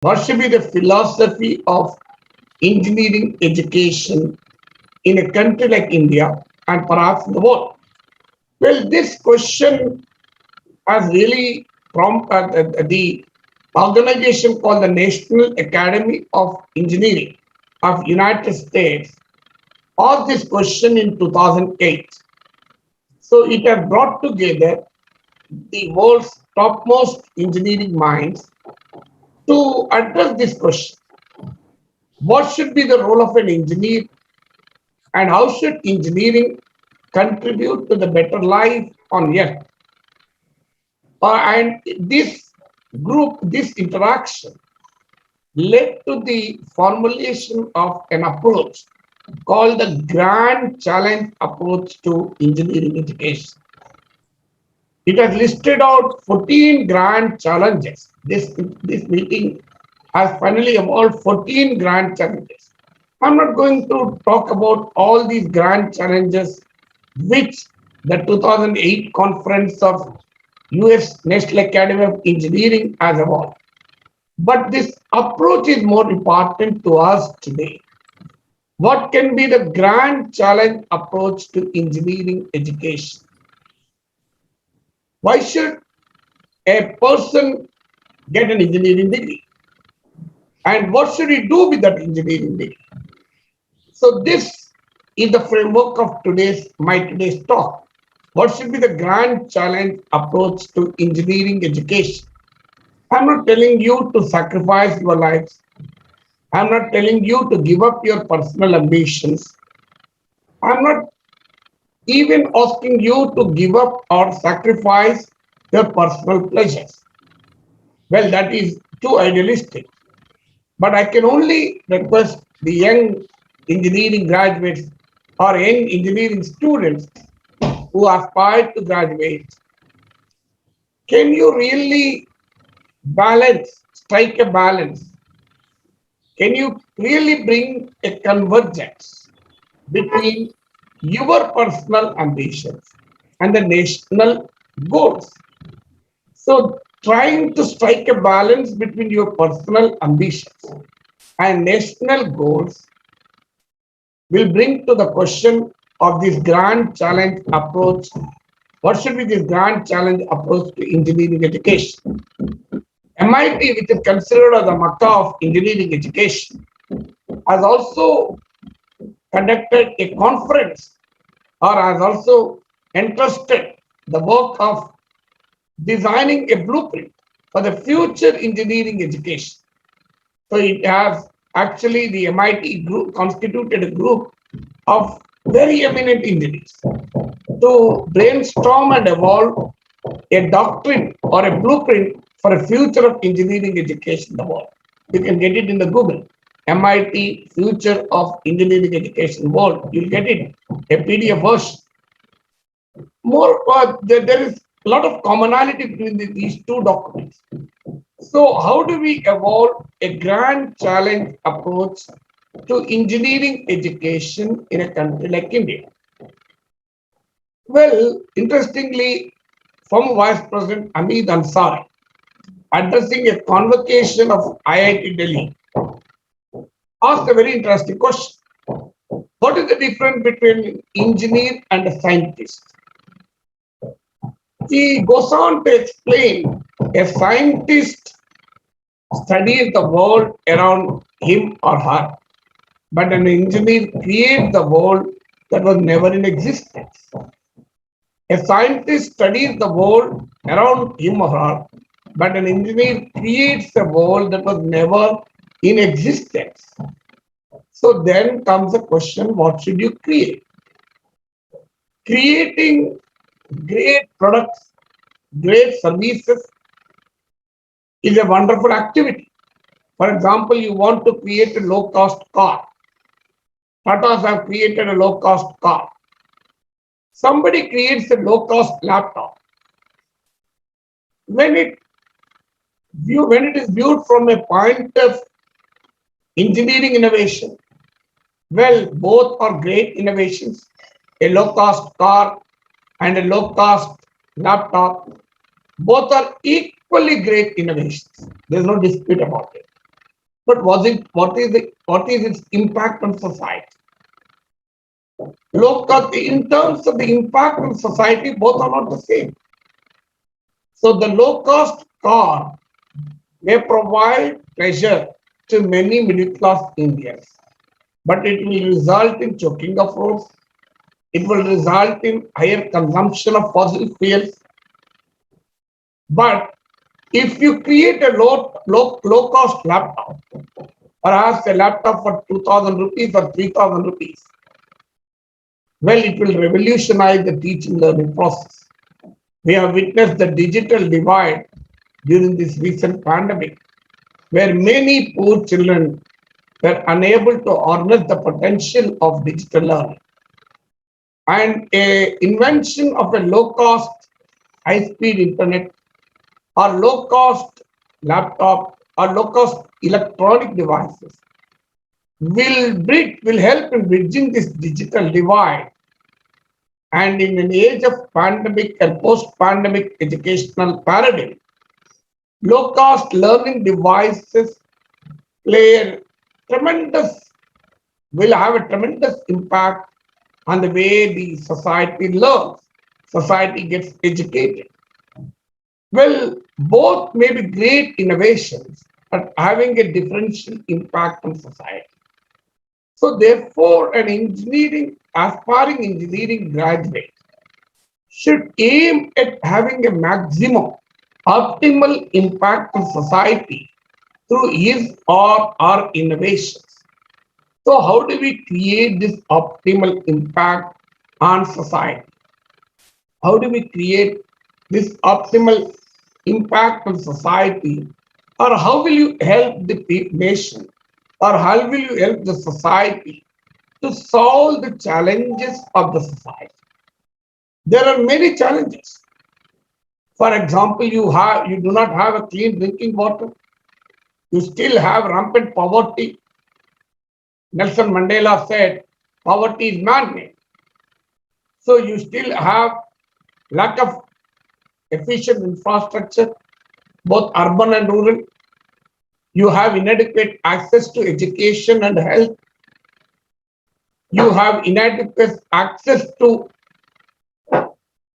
What should be the philosophy of engineering education in a country like India and perhaps in the world? Well, this question has really prompted the organization called the National Academy of Engineering of United States asked this question in 2008. So it has brought together the world's topmost engineering minds to address this question. What should be the role of an engineer and how should engineering contribute to the better life on earth? And this interaction led to the formulation of an approach called the Grand Challenge approach to engineering education. It has listed out 14 grand challenges. This meeting has finally evolved 14 grand challenges. I'm not going to talk about all these grand challenges which the 2008 conference of US National Academy of Engineering has evolved. But this approach is more important to us today. What can be the grand challenge approach to engineering education? Why should a person get an engineering degree? And what should he do with that engineering degree? So this is the framework of today's talk. What should be the grand challenge approach to engineering education? I'm not telling you to sacrifice your lives. I'm not telling you to give up your personal ambitions. I'm not even asking you to give up or sacrifice your personal pleasures. Well, that is too idealistic. But I can only request the young engineering graduates or young engineering students who aspire to graduate, can you really strike a balance? Can you really bring a convergence between your personal ambitions and the national goals? So, trying to strike a balance between your personal ambitions and national goals will bring to the question of this grand challenge approach. What should be this grand challenge approach to engineering education? MIT, which is considered as the Makkah of engineering education, has also conducted a conference or has also entrusted the work of designing a blueprint for the future engineering education. So it has actually the MIT group constituted a group of very eminent engineers to brainstorm and evolve a doctrine or a blueprint for a future of engineering education in the world. You can get it in the Google. MIT Future of Engineering Education World. You'll get it, a PDF version. There is a lot of commonality between these two documents. So, how do we evolve a grand challenge approach to engineering education in a country like India? Well, interestingly, former Vice President Hamid Ansari, addressing a convocation of IIT Delhi, asked a very interesting question. What is the difference between an engineer and a scientist? He goes on to explain a scientist studies the world around him or her, but an engineer creates the world that was never in existence. A scientist studies the world around him or her, but an engineer creates a world that was never in existence. So then comes the question, what should you create? Creating great products, great services is a wonderful activity. For example, you want to create a low-cost car. Tatas have created a low-cost car. Somebody creates a low-cost laptop. When it is viewed from a point of engineering innovation, well, both are great innovations. A low-cost car and a low-cost laptop, both are equally great innovations. There's no dispute about it. But what is its impact on society? Low cost, in terms of the impact on society, both are not the same. So the low cost car may provide pleasure to many middle class Indians, but it will result in choking of roads. It will result in higher consumption of fossil fuels. But if you create a low cost laptop, perhaps a laptop for 2,000 rupees or 3,000 rupees, well, it will revolutionize the teaching learning process. We have witnessed the digital divide during this recent pandemic, where many poor children were unable to harness the potential of digital learning. And a invention of a low cost, high speed internet or low cost laptop or low cost electronic devices will help in bridging this digital divide. And in an age of pandemic and post-pandemic educational paradigm, low-cost learning devices play a tremendous, will have a tremendous impact on the way the society learns, society gets educated. Well, both may be great innovations, but having a differential impact on society. So therefore, an aspiring engineering graduate should aim at having a maximum optimal impact on society through his or her innovations. So how do we create this optimal impact on society? How do we create this optimal impact on society? Or how will you help the nation? Or how will you help the society to solve the challenges of the society? There are many challenges. For example, you do not have a clean drinking water. You still have rampant poverty. Nelson Mandela said, poverty is man-made. So you still have lack of efficient infrastructure, both urban and rural. You have inadequate access to education and health. You have inadequate access to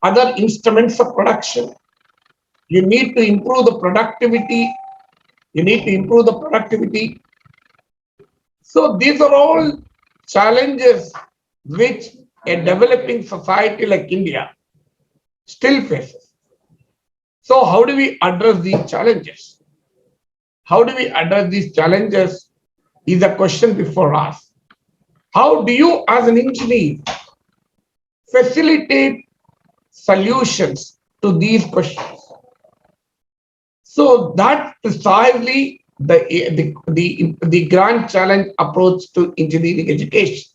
other instruments of production. You need to improve the productivity. You need to improve the productivity. So these are all challenges which a developing society like India still faces. So how do we address these challenges? How do we address these challenges is a question before us. How do you as an engineer facilitate solutions to these questions? So that's precisely the grand challenge approach to engineering education.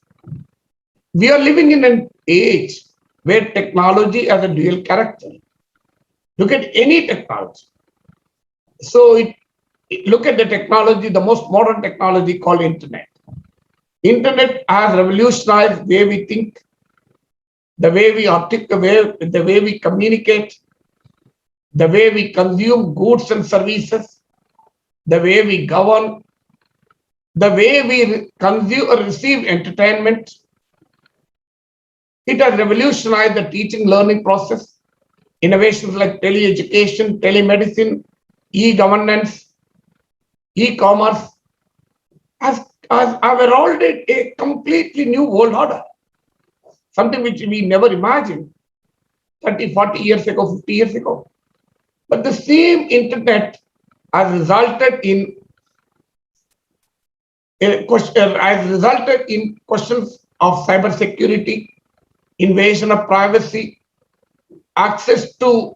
We are living in an age where technology has a dual character. Look at any technology. So look at the technology, the most modern technology called internet. Internet has revolutionized the way we think, the way we articulate, the way we communicate, the way we consume goods and services, the way we govern, the way we consume or receive entertainment. It has revolutionized the teaching learning process. Innovations like tele-education, telemedicine, e-governance, e-commerce has heralded a completely new world order, something which we never imagined 30, 40 years ago, 50 years ago. But the same internet has resulted in questions of cybersecurity, invasion of privacy, access to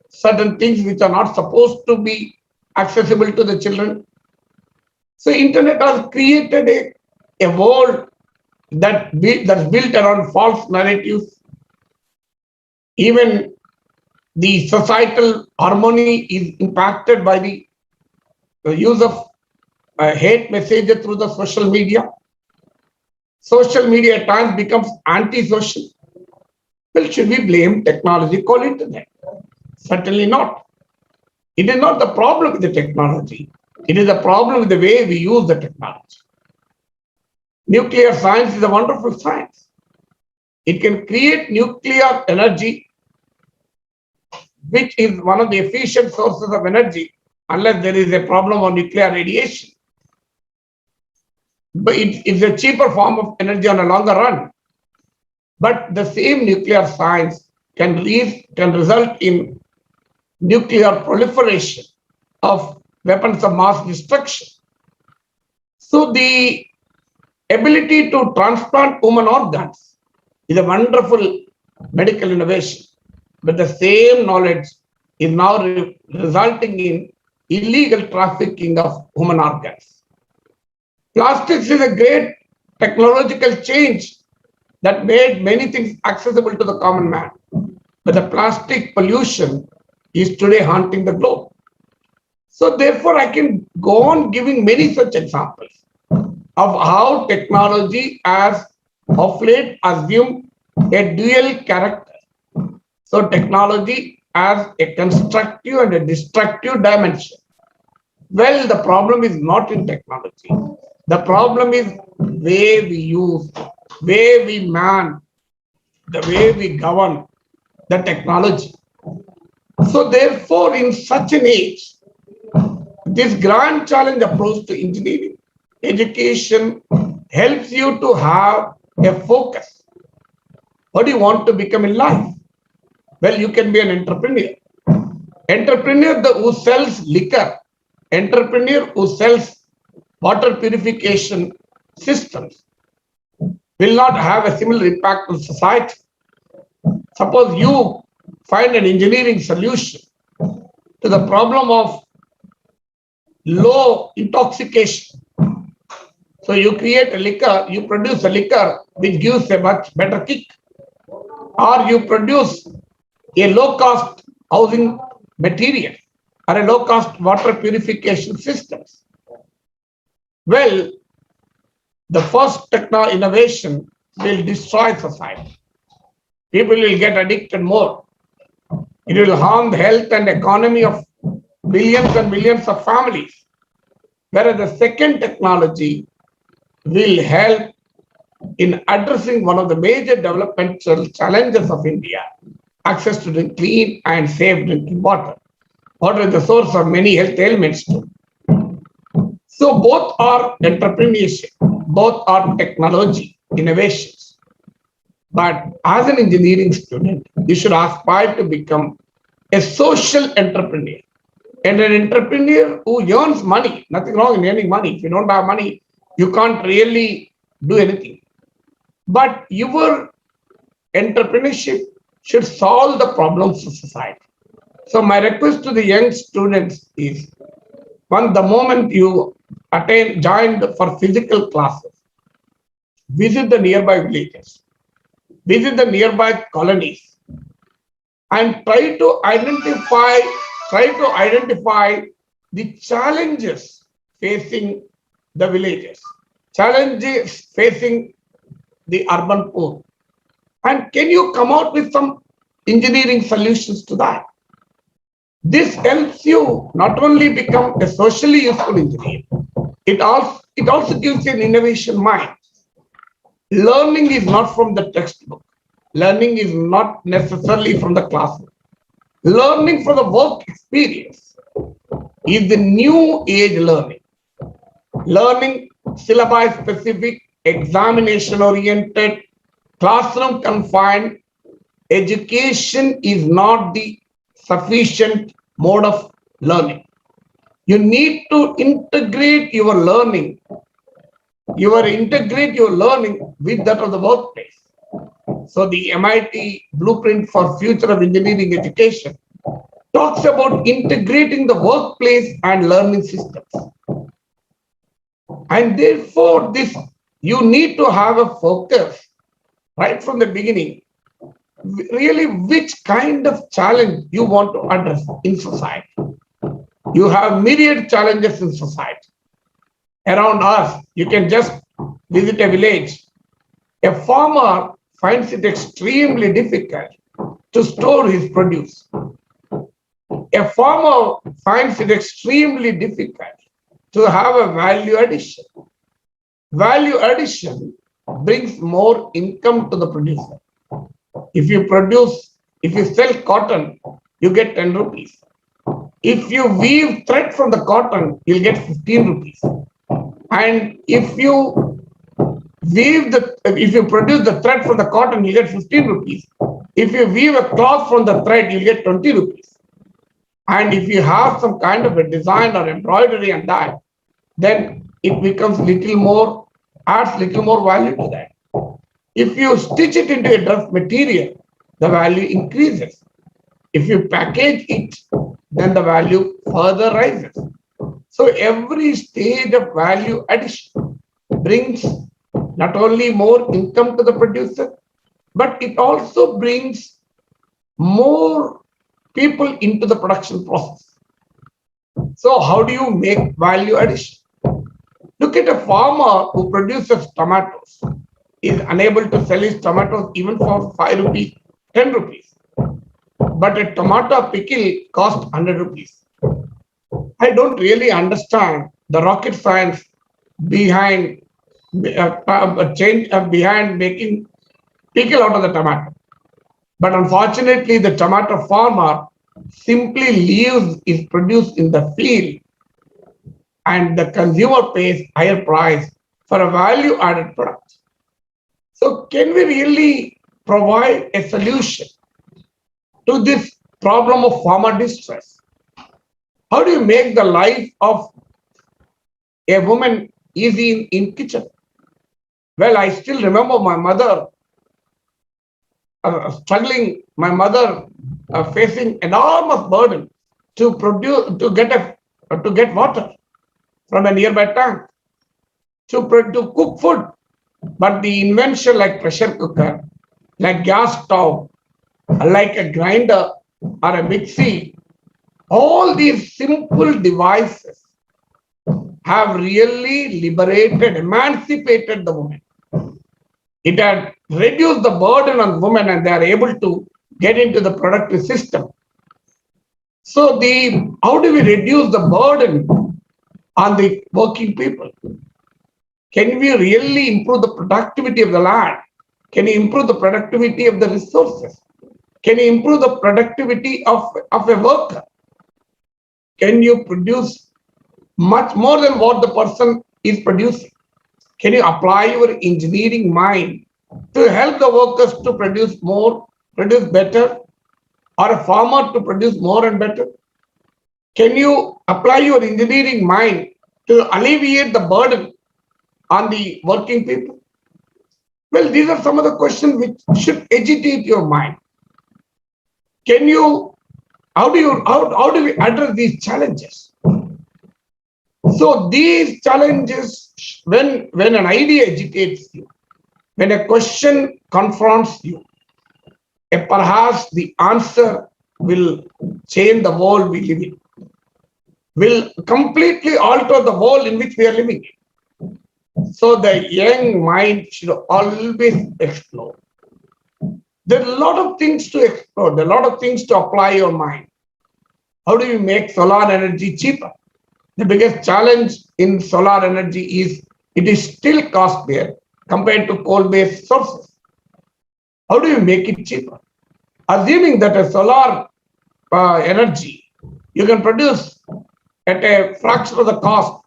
certain things which are not supposed to be accessible to the children. So internet has created a world that's built around false narratives. Even the societal harmony is impacted by the use of hate messages through the social media. Social media at times becomes anti-social. Well, should we blame technology called internet? Certainly not. It is not the problem with the technology. It is a problem with the way we use the technology. Nuclear science is a wonderful science. It can create nuclear energy, which is one of the efficient sources of energy, unless there is a problem of nuclear radiation. But it's a cheaper form of energy on a longer run. But the same nuclear science can result in nuclear proliferation of weapons of mass destruction. So the ability to transplant human organs is a wonderful medical innovation. But the same knowledge is now resulting in illegal trafficking of human organs. Plastics is a great technological change that made many things accessible to the common man. But the plastic pollution is today haunting the globe. So therefore, I can go on giving many such examples of how technology has of late assumed a dual character. So technology has a constructive and a destructive dimension. Well, the problem is not in technology. The problem is way we use, way we man, the way we govern the technology. So therefore, in such an age, this grand challenge approach to engineering education helps you to have a focus. What do you want to become in life? Well, you can be an entrepreneur. Entrepreneur who sells liquor, entrepreneur who sells water purification systems will not have a similar impact on society. Suppose you find an engineering solution to the problem of low intoxication. So you create a liquor, you produce a liquor which gives a much better kick. Or you produce a low-cost housing material or a low-cost water purification systems. Well, the first techno innovation will destroy society. People will get addicted more. It will harm the health and economy of billions and millions of families. Whereas the second technology will help in addressing one of the major developmental challenges of India, access to clean and safe drinking water. Water is the source of many health ailments too. So both are entrepreneurship, both are technology, innovations. But as an engineering student, you should aspire to become a social entrepreneur. And an entrepreneur who earns money, nothing wrong in earning money. If you don't have money, you can't really do anything. But your entrepreneurship should solve the problems of society. So my request to the young students is, the moment you join for physical classes, visit the nearby villages, visit the nearby colonies, and try to identify the challenges facing the villages, challenges facing the urban poor. And can you come out with some engineering solutions to that? This helps you not only become a socially useful engineer, it also gives you an innovation mind. Learning is not from the textbook. Learning is not necessarily from the classroom. Learning from the work experience is the new age learning. Learning syllabi specific, examination oriented, classroom confined education is not the sufficient mode of learning. You need to integrate your learning. Integrate your learning with that of the workplace. So the MIT Blueprint for Future of Engineering Education talks about integrating the workplace and learning systems. And therefore, you need to have a focus right from the beginning, really which kind of challenge you want to address in society. You have myriad challenges in society. Around us, you can just visit a village. A farmer finds it extremely difficult to store his produce. A farmer finds it extremely difficult to have a value addition. Value addition brings more income to the producer. If you produce, if you sell cotton, you get 10 rupees. If you weave thread from the cotton, you'll get 15 rupees. And if you if you produce the thread from the cotton, you get 15 rupees. If you weave a cloth from the thread, you get 20 rupees. And if you have some kind of a design or embroidery on that, then it becomes little more, adds little more value to that. If you stitch it into a dress material, the value increases. If you package it, then the value further rises. So every stage of value addition brings not only more income to the producer, but it also brings more people into the production process. So how do you make value addition? Look at a farmer who produces tomatoes, is unable to sell his tomatoes even for 5 rupees, 10 rupees. But a tomato pickle costs 100 rupees. I don't really understand the rocket science behind behind making pickle out of the tomato. But unfortunately, the tomato farmer simply leaves his produce in the field, and the consumer pays higher price for a value added product. So can we really provide a solution to this problem of farmer distress? How do you make the life of a woman easy in kitchen? Well, I still remember my mother struggling, my mother facing enormous burden to produce, to get water from a nearby tank, to cook food. But the invention like pressure cooker, like gas stove, like a grinder or a mixie, all these simple devices have really liberated, emancipated the woman. It had reduced the burden on women, and they are able to get into the productive system. So how do we reduce the burden on the working people? Can we really improve the productivity of the land? Can you improve the productivity of the resources? Can you improve the productivity of a worker? Can you produce much more than what the person is producing? Can you apply your engineering mind to help the workers to produce more, produce better, or a farmer to produce more and better? Can you apply your engineering mind to alleviate the burden on the working people? Well, these are some of the questions which should agitate your mind. How do we address these challenges? So these challenges, when an idea agitates you, when a question confronts you, perhaps the answer will change the world we live in, will completely alter the world in which we are living in. So the young mind should always explore. There are a lot of things to explore, there are a lot of things to apply your mind. How do you make solar energy cheaper? The biggest challenge in solar energy is it is still costlier compared to coal-based sources. How do you make it cheaper? Assuming that a solar energy you can produce at a fraction of the cost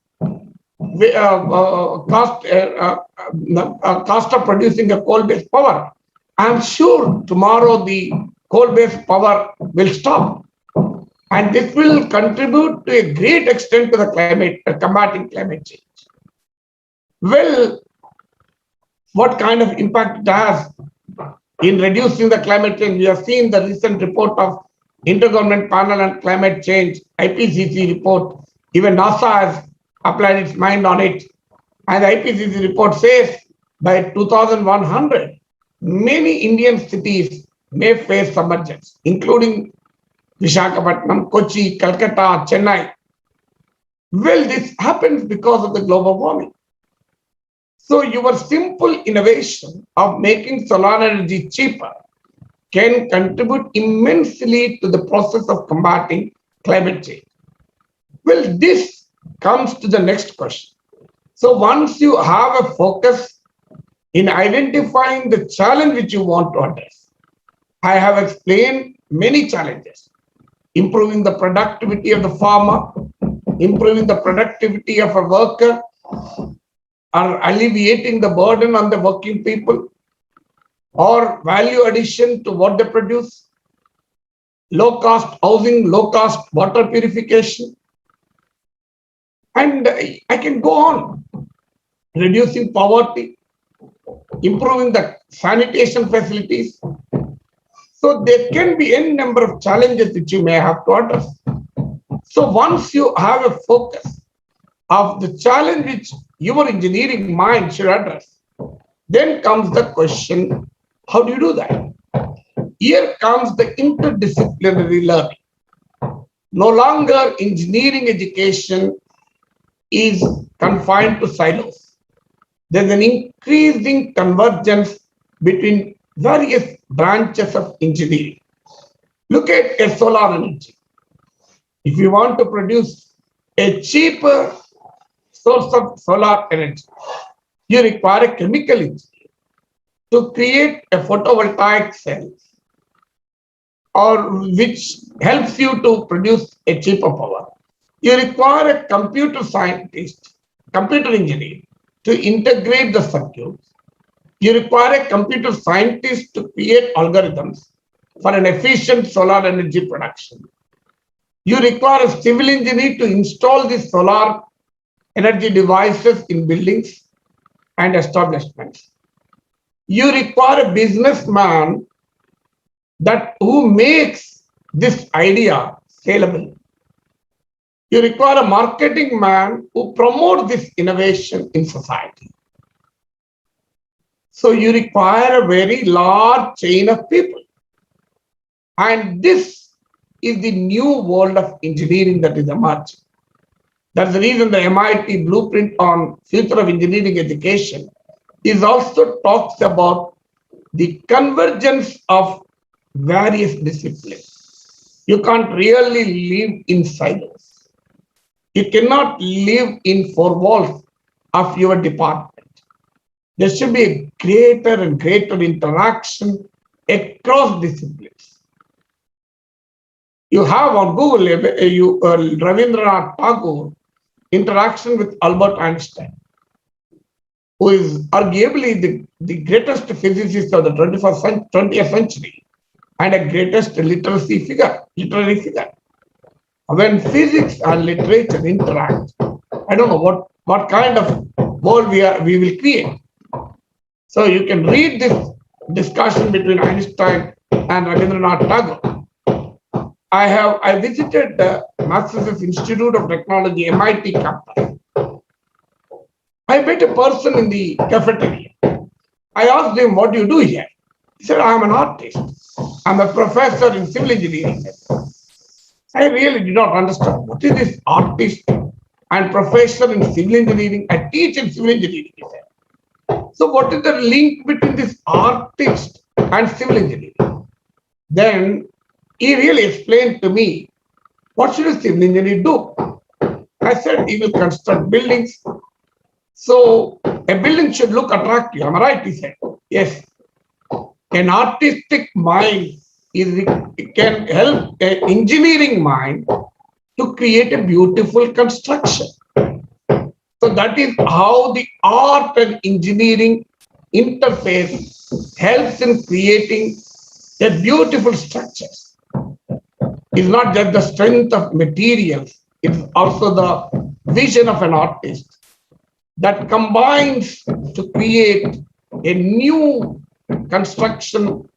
of producing a coal-based power, I am sure tomorrow the coal-based power will stop, and this will contribute to a great extent to the combating climate change. Well, what kind of impact it has in reducing the climate change? We have seen the recent report of Intergovernmental Panel on Climate Change, IPCC report. Even NASA has applied its mind on it. And the IPCC report says by 2100, many Indian cities may face submergence, including Visakhapatnam, Kochi, Calcutta, Chennai. Well, this happens because of the global warming. So your simple innovation of making solar energy cheaper can contribute immensely to the process of combating climate change. Well, this comes to the next question. So once you have a focus in identifying the challenge which you want to address, I have explained many challenges: improving the productivity of the farmer, improving the productivity of a worker, or alleviating the burden on the working people, or value addition to what they produce, low cost housing, low cost water purification, and I can go on. Reducing poverty, improving the sanitation facilities. So there can be any number of challenges that you may have to address. So once you have a focus of the challenge which your engineering mind should address, then comes the question, how do you do that? Here comes the interdisciplinary learning. No longer engineering education is confined to silos. There's an increasing convergence between various branches of engineering. Look at a solar energy. If you want to produce a cheaper source of solar energy, you require a chemical engineer to create a photovoltaic cell, or which helps you to produce a cheaper power. You require a computer scientist, computer engineer to integrate the circuits. You require a computer scientist to create algorithms for an efficient solar energy production. You require a civil engineer to install these solar energy devices in buildings and establishments. You require a businessman who makes this idea scalable. You require a marketing man who promotes this innovation in society. So you require a very large chain of people. And this is the new world of engineering that is emerging. That's the reason the MIT blueprint on future of engineering education is also talks about the convergence of various disciplines. You can't really live in silos. You cannot live in four walls of your department. There should be a greater and greater interaction across disciplines. You have on Google Rabindranath Tagore interaction with Albert Einstein, who is arguably the greatest physicist of the 20th century and a greatest literary figure. When physics and literature interact, I don't know what kind of world we will create. So you can read this discussion between Einstein and Rabindranath Tagore. I visited the Massachusetts Institute of Technology, MIT campus. I met a person in the cafeteria. I asked him, what do you do here? He said, I'm an artist. I'm a professor in civil engineering. I really did not understand what is this artist and professor in civil engineering. I teach in civil engineering, he said. So what is the link between this artist and civil engineering? Then he really explained to me, what should a civil engineer do? I said, he will construct buildings. So a building should look attractive. Am I right? He said, yes. An artistic mind can help an engineering mind to create a beautiful construction. So that is how the art and engineering interface helps in creating a beautiful structures. It's not just the strength of materials, it's also the vision of an artist that combines to create a new construction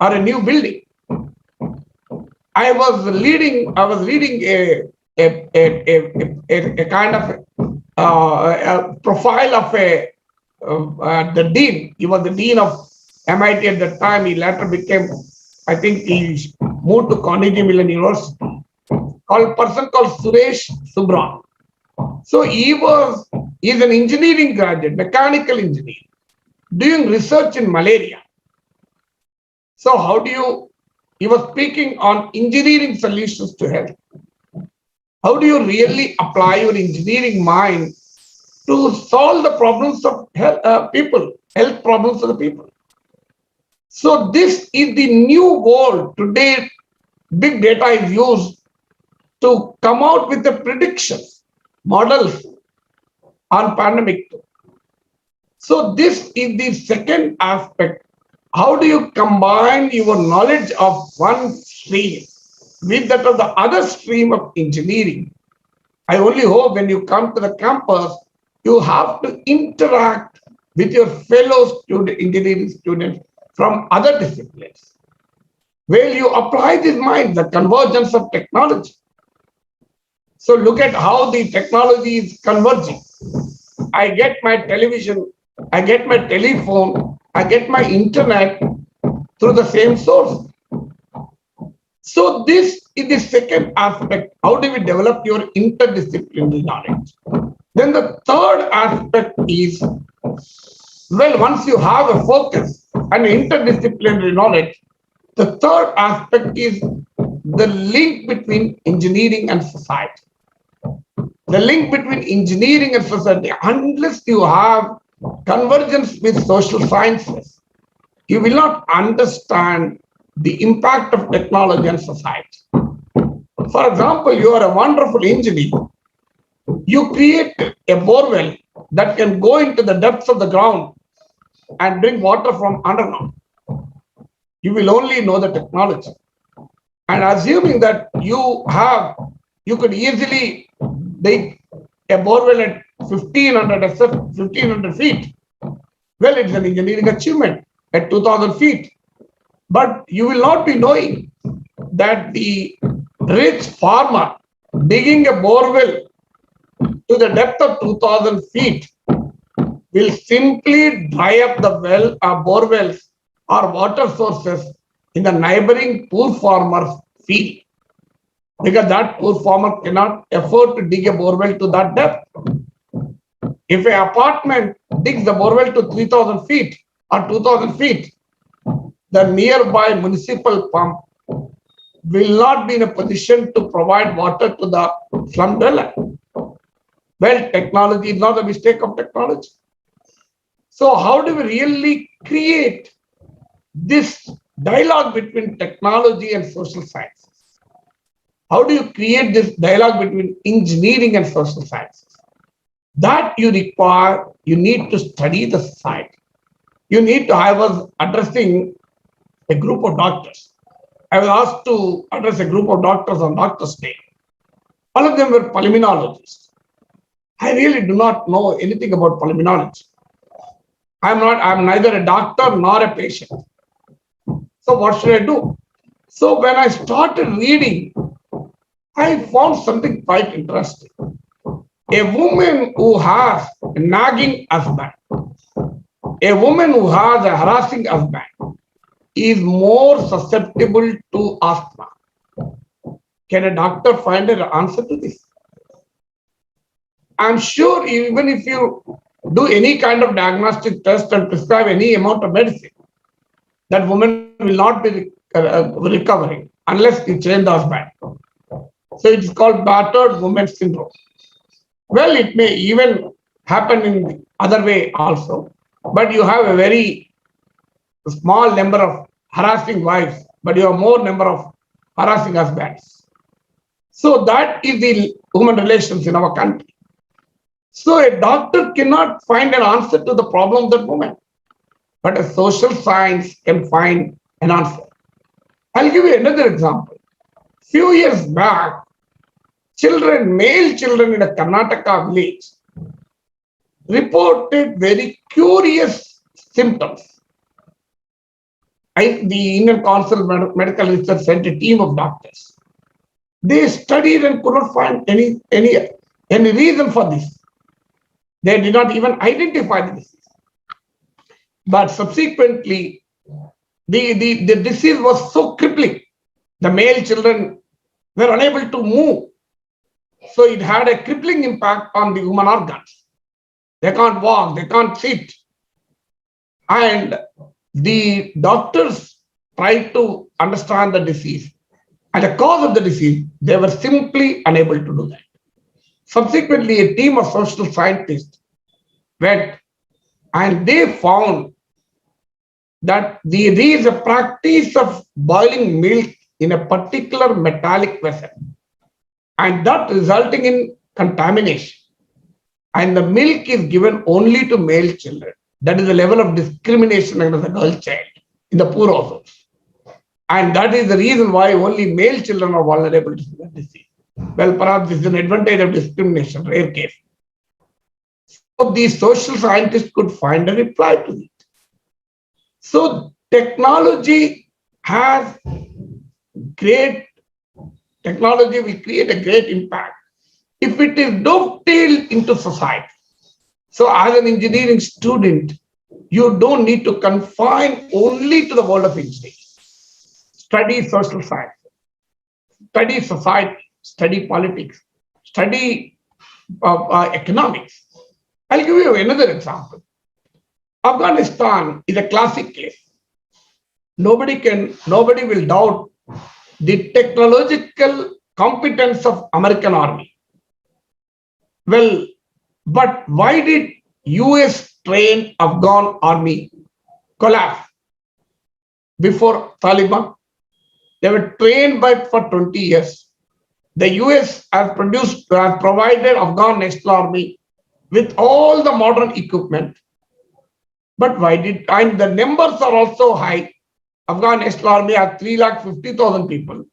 or a new building. I was reading a kind of a profile of the dean. He was the dean of MIT at that time. He later became, I think he moved to Carnegie Mellon University. Person called Suresh Subran. So he's an engineering graduate, mechanical engineer, doing research in malaria. So he was speaking on engineering solutions to health. How do you really apply your engineering mind to solve the problems of health problems of the people? So this is the new world. Today, big data is used to come out with the predictions, models on pandemic. So this is the second aspect. How do you combine your knowledge of one stream with that of the other stream of engineering? I only hope when you come to the campus, you have to interact with your fellow engineering students from other disciplines, where you apply this mind, the convergence of technology. So look at how the technology is converging. I get my television, I get my telephone, I get my internet through the same source. So this is the second aspect. How do we develop your interdisciplinary knowledge? Then the third aspect is, well, once you have a focus and interdisciplinary knowledge, the third aspect is the link between engineering and society. The link between engineering and society, unless you have convergence with social sciences, you will not understand the impact of technology on society. For example, you are a wonderful engineer. You create a borewell that can go into the depths of the ground and bring water from underground. You will only know the technology. And assuming that you could easily dig a borewell at 1500 feet. Well, it's an engineering achievement at 2000 feet. But you will not be knowing that the rich farmer digging a borewell to the depth of 2000 feet will simply dry up the well or borewells or water sources in the neighboring poor farmer's field, because that poor farmer cannot afford to dig a borewell to that depth. If an apartment digs the borewell to 3000 feet or 2000 feet, the nearby municipal pump will not be in a position to provide water to the slum dweller. Well, technology is not a mistake of technology. So how do we really create this dialogue between technology and social sciences? How do you create this dialogue between engineering and social sciences? That you need to study the society. I was addressing a group of doctors. I was asked to address a group of doctors on Doctors' Day. All of them were pulmonologists. I really do not know anything about pulmonology. I'm neither a doctor nor a patient. So what should I do? So when I started reading, I found something quite interesting. A woman who has a nagging husband, a woman who has a harassing husband is more susceptible to asthma. Can a doctor find an answer to this? I'm sure even if you do any kind of diagnostic test and prescribe any amount of medicine, that woman will not be recovering unless you change the husband. So it's called battered woman syndrome. Well, it may even happen in the other way also, but you have a very small number of harassing wives, but you have more number of harassing husbands. So that is the human relations in our country. So a doctor cannot find an answer to the problem of that woman, but a social science can find an answer. I'll give you another example. Few years back, male children in a Karnataka village reported very curious symptoms. The Indian Council of Medical Research sent a team of doctors. They studied and could not find any reason for this. They did not even identify the disease. But subsequently, the disease was so crippling. The male children were unable to move. So it had a crippling impact on the human organs. They can't walk, they can't sit. And the doctors tried to understand the disease and the cause of the disease, They were simply unable to do that. Subsequently, a team of social scientists went and they found that there is a practice of boiling milk in a particular metallic vessel and that resulting in contamination. And the milk is given only to male children. That is the level of discrimination against a girl child in the poor households. And that is the reason why only male children are vulnerable to the disease. Well, perhaps this is an advantage of discrimination, rare case. So these social scientists could find a reply to it. So technology has great, technology will create a great impact if it is dovetailed into society. So as an engineering student, you don't need to confine only to the world of engineering. Study social science, study society, study politics, study economics. I'll give you another example. Afghanistan is a classic case. Nobody will doubt the technological competence of American army. Well, but why did US trained Afghan army collapse before Taliban? They were trained for 20 years. The US has provided Afghan National Army with all the modern equipment. But why did, and the numbers are also high. Afghan National Army has 350,000 people.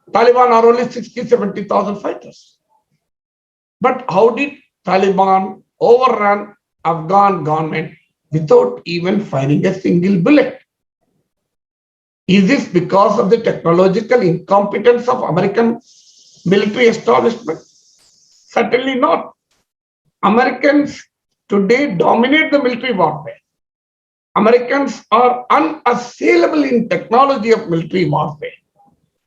Taliban are only 60,000-70,000 fighters. But how did Taliban overrun Afghan government without even firing a single bullet? Is this because of the technological incompetence of American military establishment? Certainly not. Americans today dominate the military warfare. Americans are unassailable in technology of military warfare,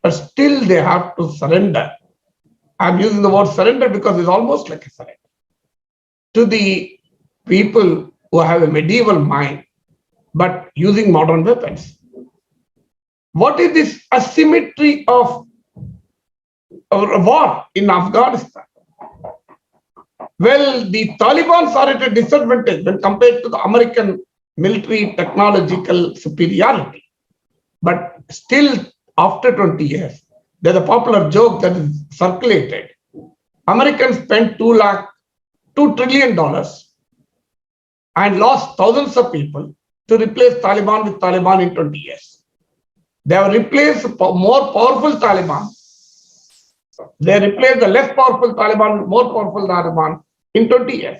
but still they have to surrender. I'm using the word surrender because it's almost like a surrender to the people who have a medieval mind, but using modern weapons. What is this asymmetry of war in Afghanistan? Well, the Taliban are at a disadvantage when compared to the American military technological superiority. But still, after 20 years, there's a popular joke that is circulated. Americans spent $2 trillion and lost thousands of people to replace Taliban with Taliban in 20 years. They have replaced more powerful Taliban. They replaced the less powerful Taliban with more powerful Taliban in 20 years.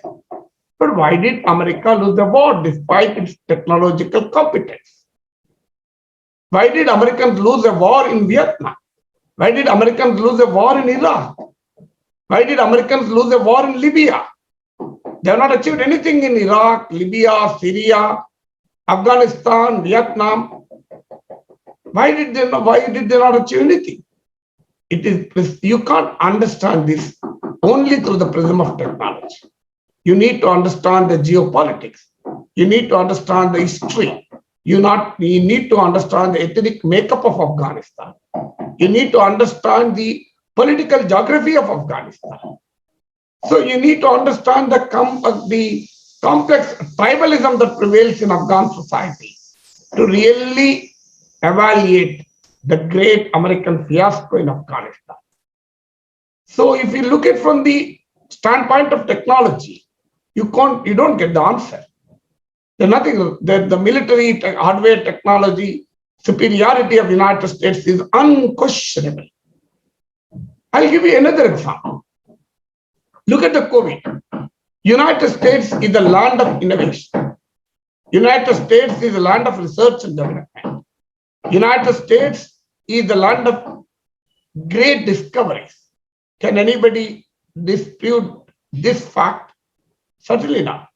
But why did America lose the war despite its technological competence? Why did Americans lose a war in Vietnam? Why did Americans lose a war in Iraq? Why did Americans lose a war in Libya? They have not achieved anything in Iraq, Libya, Syria, Afghanistan, Vietnam. Why did they not achieve anything? It is, you can't understand this only through the prism of technology. You need to understand the geopolitics. You need to understand the history. You need to understand the ethnic makeup of Afghanistan. You need to understand the political geography of Afghanistan. So you need to understand the complex tribalism that prevails in Afghan society to really evaluate the great American fiasco in Afghanistan. So if you look at from the standpoint of technology, you don't get the answer. There's nothing. The military hardware technology superiority of the United States is unquestionable. I'll give you another example. Look at the COVID. United States is the land of innovation. United States is the land of research and development. United States is the land of great discoveries. Can anybody dispute this fact? Certainly not.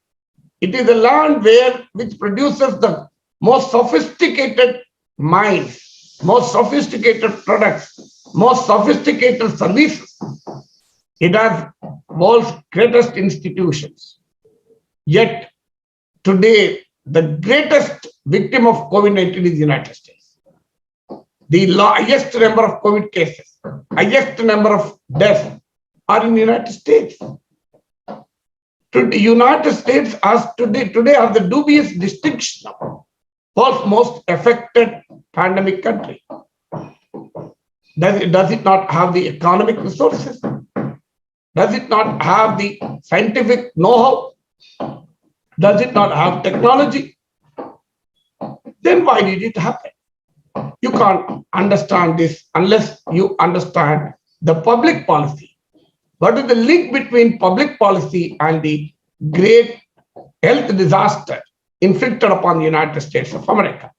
It is a land which produces the most sophisticated minds, most sophisticated products, most sophisticated services. It has world's greatest institutions. Yet today, the greatest victim of COVID-19 is the United States. The highest number of COVID cases, highest number of deaths are in the United States. The United States as today are the dubious distinction of world's most affected pandemic country. Does it not have the economic resources? Does it not have the scientific know-how? Does it not have technology? Then why did it happen? You can't understand this unless you understand the public policy. What is the link between public policy and the great health disaster inflicted upon the United States of America,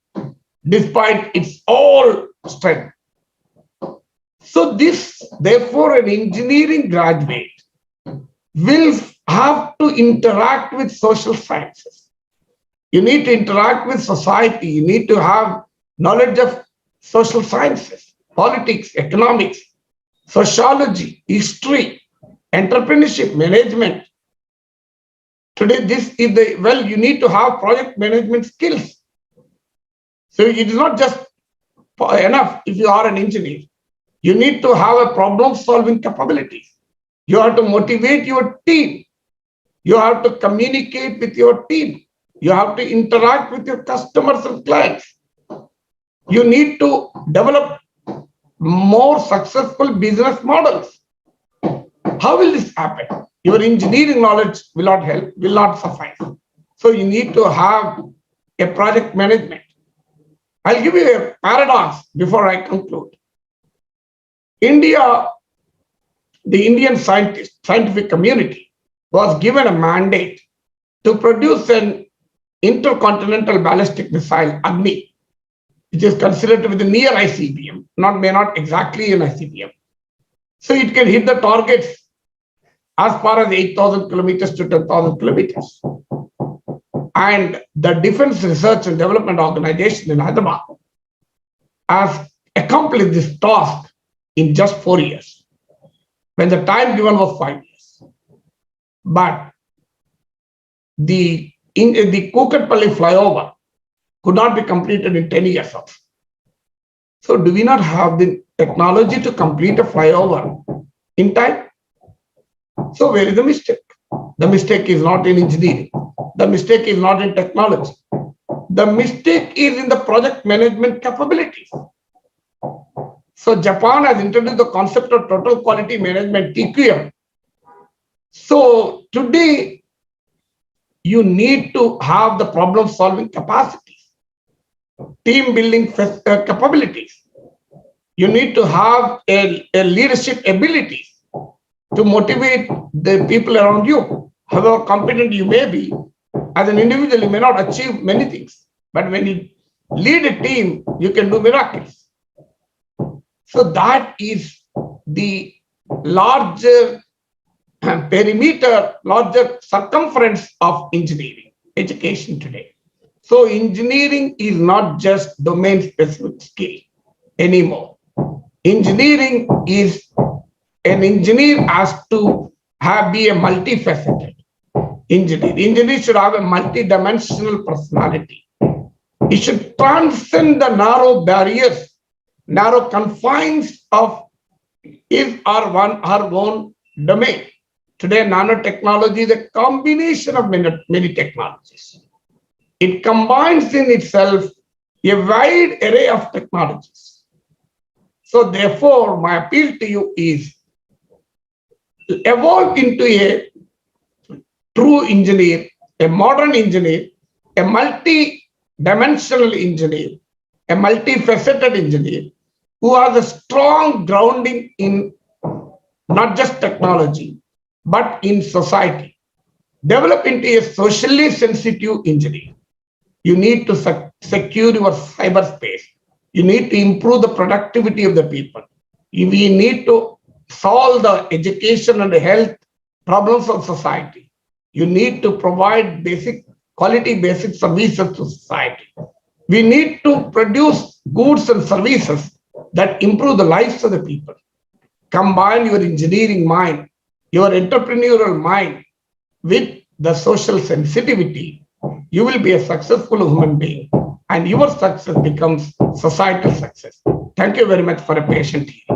despite its all strength? So this, therefore, an engineering graduate will have to interact with social sciences. You need to interact with society. You need to have knowledge of social sciences, politics, economics, sociology, history, entrepreneurship, management. Today, this is you need to have project management skills. So it is not just enough if you are an engineer. You need to have a problem-solving capabilities. You have to motivate your team. You have to communicate with your team. You have to interact with your customers and clients. You need to develop more successful business models. How will this happen? Your engineering knowledge will not help, will not suffice. So you need to have a project management. I'll give you a paradox before I conclude. India, the Indian scientific community was given a mandate to produce an intercontinental ballistic missile, Agni, which is considered to be the near ICBM, may not exactly an ICBM. So it can hit the targets as far as 8,000 kilometers to 10,000 kilometers. And the Defense Research and Development Organization in Hyderabad has accomplished this task in just 4 years, when the time given was 5 years. But the Kukatpalli flyover could not be completed in 10 years also. So do we not have the technology to complete a flyover in time? So where is the mistake? The mistake is not in engineering. The mistake is not in technology. The mistake is in the project management capabilities. So Japan has introduced the concept of total quality management, TQM. So today, you need to have the problem solving capacities, team building capabilities. You need to have a leadership ability to motivate the people around you. However competent you may be, as an individual, you may not achieve many things. But when you lead a team, you can do miracles. So that is the larger perimeter, larger circumference of engineering education today. So engineering is not just domain-specific skill anymore. Engineering is, an engineer has to be a multifaceted engineer. Engineer should have a multi-dimensional personality. He should transcend the narrow barriers, narrow confines of his or her own domain. Today, nanotechnology is a combination of many technologies. It combines in itself a wide array of technologies. So therefore, my appeal to you is evolve into a true engineer, a modern engineer, a multi-dimensional engineer, a multifaceted engineer who has a strong grounding in not just technology, but in society. Develop into a socially sensitive engineer. You need to secure your cyberspace. You need to improve the productivity of the people. We need to solve the education and the health problems of society. You need to provide quality basic services to society. We need to produce goods and services that improve the lives of the people. Combine your engineering mind, your entrepreneurial mind with the social sensitivity. You will be a successful human being, and your success becomes societal success. Thank you very much for a patient hearing.